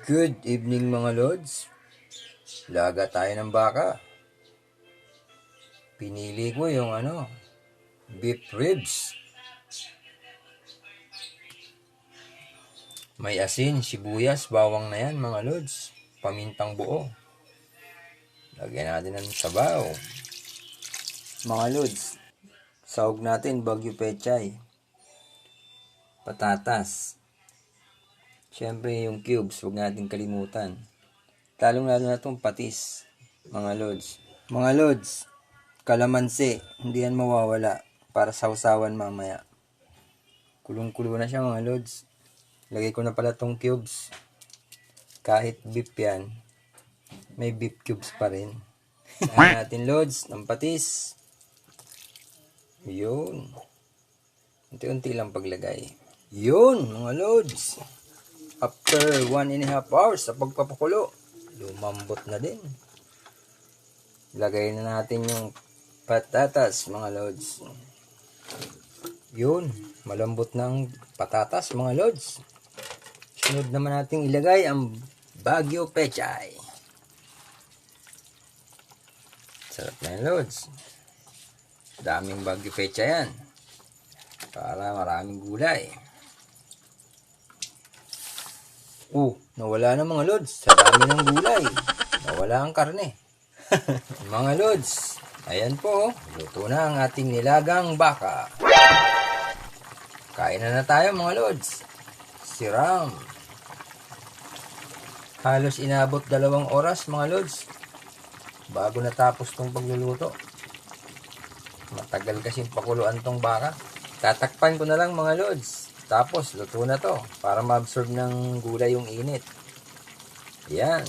Good evening mga lods. Laga tayo ng baka. Pinili ko yung beef ribs. May asin, sibuyas, bawang na yan mga lods. Pamintang buo. Lagyan natin ng sabaw. Mga lods, sahog natin Bagyo Pechay. Patatas. Siyempre yung cubes, huwag natin kalimutan. Talong-lalo na itong patis, mga lods. Mga lods, kalamansi, hindi yan mawawala para sausawan mamaya. Kulong-kulo na siya mga lods. Lagay ko na pala itong cubes. Kahit beef yan, may beef cubes pa rin. Lagyan natin lods ng patis. Yun. Unti-unti lang paglagay. Yun mga lods. After 1.5 hours sa pagpapakulo, lumambot na din. Lagay na natin yung patatas, mga lods. Yun, malambot ng patatas, mga lods. Sunod naman natin ilagay ang Bagyo Pechay. Sarap na yan, lods. Daming Bagyo Pechay yan. Para maraming gulay. Nawala na mga lods. Sa dami ng gulay. Nawala ang karne. Mga lods, ayan po. Luto na ang ating nilagang baka. Kain na tayo mga lods. Siram. Halos inabot 2 oras mga lods. Bago natapos tong pagluluto. Matagal kasing pakuluan tong baka. Tatakpan ko na lang mga lods. Tapos, luto na to para ma-absorb ng gulay yung init. Yan.